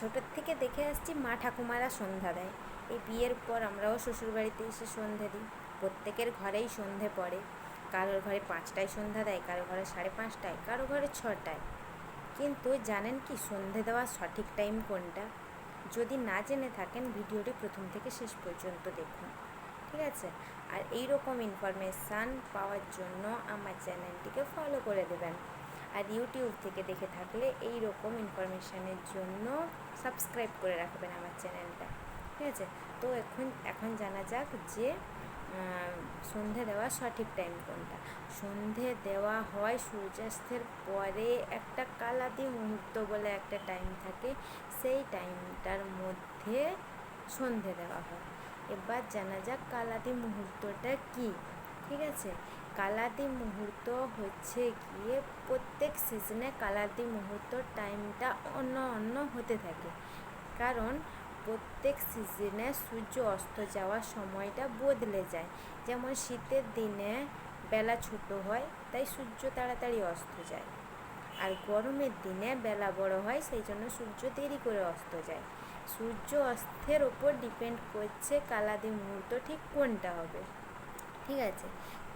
ছোটোর থেকে দেখে আসছি মা ঠাকুমারা সন্ধ্যা দেয়। এই বিয়ের পর আমরাও শ্বশুরবাড়িতে এসে সন্ধে দিই। প্রত্যেকের ঘরেই সন্ধে পড়ে। কারোর ঘরে 5টায় সন্ধ্যা দেয়, কারোর ঘরে 5:30টায়, কারোর ঘরে 6টায়। কিন্তু জানেন কি সন্ধে দেওয়ার সঠিক টাইম কোনটা? যদি না জেনে থাকেন ভিডিওটি প্রথম থেকে শেষ পর্যন্ত দেখুন, ঠিক আছে? আর এই রকম ইনফরমেশান পাওয়ার জন্য আমার চ্যানেলটিকে ফলো করে দেবেন। আর ইউটিউব থেকে দেখে থাকলে এই রকম ইনফরমেশানের জন্য সাবস্ক্রাইব করে রাখবেন আমার চ্যানেলটা, ঠিক আছে? তো এখন জানা যাক যে সন্ধে দেওয়ার সঠিক টাইম কোনটা। সন্ধে দেওয়া হয় সূর্যাস্তের পরে একটা কালাদি মুহূর্ত বলে একটা টাইম থাকে, সেই টাইমটার মধ্যে সন্ধে দেওয়া হয়। এবার জানা যাক কালাদি মুহূর্তটা কি, ঠিক আছে? কালাদি মুহূর্ত হচ্ছে গিয়ে প্রত্যেক সিজনে কালাদি মুহূর্ত টাইমটা অন্য অন্য হতে থাকে, কারণ প্রত্যেক সিজনে সূর্য অস্ত যাওয়ার সময়টা বদলে যায়। যেমন শীতের দিনে বেলা ছোট হয়, তাই সূর্য তাড়াতাড়ি অস্ত যায়। আর গরমের দিনে বেলা বড় হয়, সেই জন্য সূর্য দেরি করে অস্ত যায়। সূর্য অস্তের ওপর ডিপেন্ড করছে কালাদি মুহূর্ত ঠিক কোনটা হবে, ঠিক আছে?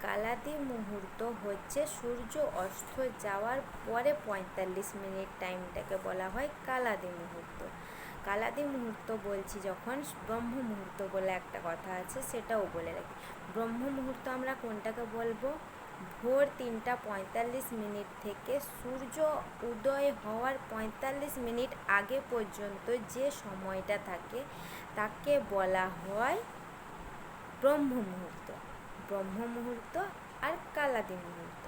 কালাদি মুহূর্ত হচ্ছে সূর্য অস্ত যাওয়ার পরে 45 মিনিট টাইমটাকে বলা হয় কালাদি মুহূর্ত। কালাদি মুহূর্ত বলছি যখন, ব্রহ্ম মুহূর্ত বলে একটা কথা আছে, সেটাও বলে রাখি। ব্রহ্ম মুহূর্ত আমরা কোনটাকে বলবো? ভোর 3:45 থেকে সূর্য উদয় হওয়ার 45 মিনিট আগে পর্যন্ত যে সময়টা থাকে তাকে বলা হয় ব্রহ্ম মুহূর্ত। ব্রহ্ম মুহূর্ত আর কালাদি মুহূর্ত,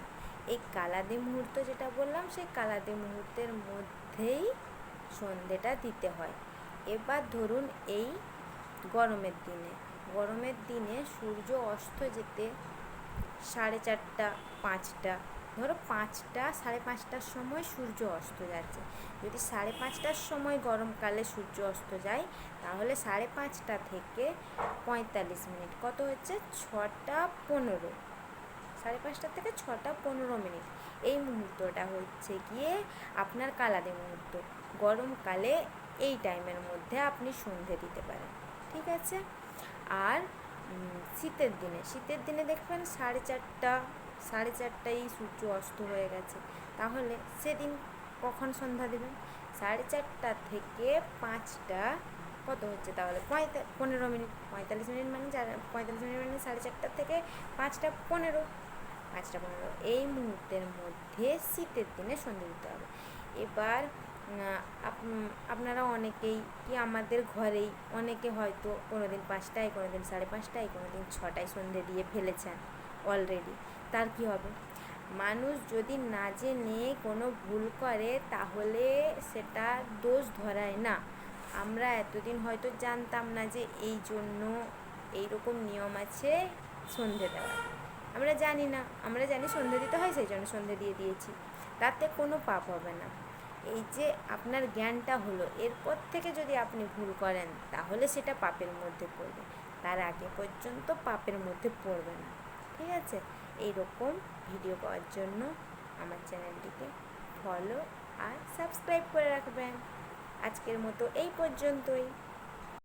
এই কালাদি মুহূর্ত যেটা বললাম সেই কালাদি মুহূর্তের মধ্যেই সন্ধেটা দিতে হয়। এবার ধরুন এই গরমের দিনে সূর্য অস্ত যেতে 4:30 5টা, ধরো 5টা 5:30টার সময় সূর্য অস্ত যাচ্ছে। যদি 5:30টার সময় গরমকালে সূর্য অস্ত যায়, তাহলে 5:30টা থেকে 45 মিনিট কত হচ্ছে? 6:15। 5:30 থেকে 6:15 এই মুহূর্তটা হচ্ছে গিয়ে আপনার কালাদি মুহূর্ত। গরমকালে এই টাইমের মধ্যে আপনি সন্ধে দিতে পারেন, ঠিক আছে? আর শীতের দিনে দেখবেন 4:30 সূর্য অস্ত হয়ে গেছে, তাহলে সেদিন কখন সন্ধ্যা দেবেন? 4:30 থেকে 5টা কত হচ্ছে তাহলে? 15 মিনিট। 45 মিনিট মানে 45 মিনিট মানে 4:30 থেকে 5:15। এই মুহূর্তের মধ্যে শীতের দিনে সন্ধে দিতে হবে। এবার আপনারা অনেকেই কি আমাদের ঘরেই অনেকে হয়তো কোনো দিন 5টায়, কোনো দিন 5:30টায়, কোনো দিন 6টায় সন্ধে দিয়ে ফেলেছেন অলরেডি। তার কি হবে? মানুষ যদি না জেনে কোনো ভুল করে তাহলে সেটা দোষ ধরায় না। আমরা এতদিন হয়তো জানতাম না যে এই জন্য এইরকম নিয়ম আছে সন্ধে দেওয়ার, আমরা জানি না, আমরা জানি সন্ধে দিতে হয়, সেই জন্য সন্ধে দিয়ে দিয়েছি, তাতে কোনো পাপ হবে না। এই যে আপনার জ্ঞানটা হলো, এরপর থেকে যদি আপনি ভুল করেন তাহলে সেটা পাপের মধ্যে পড়বে, তার আগে পর্যন্ত পাপের মধ্যে পড়বে না, ঠিক আছে? এই রকম ভিডিও পাওয়ার জন্য আমার চ্যানেলটিকে ফলো আর সাবস্ক্রাইব করে রাখবেন। আজকের মতো এই পর্যন্তই।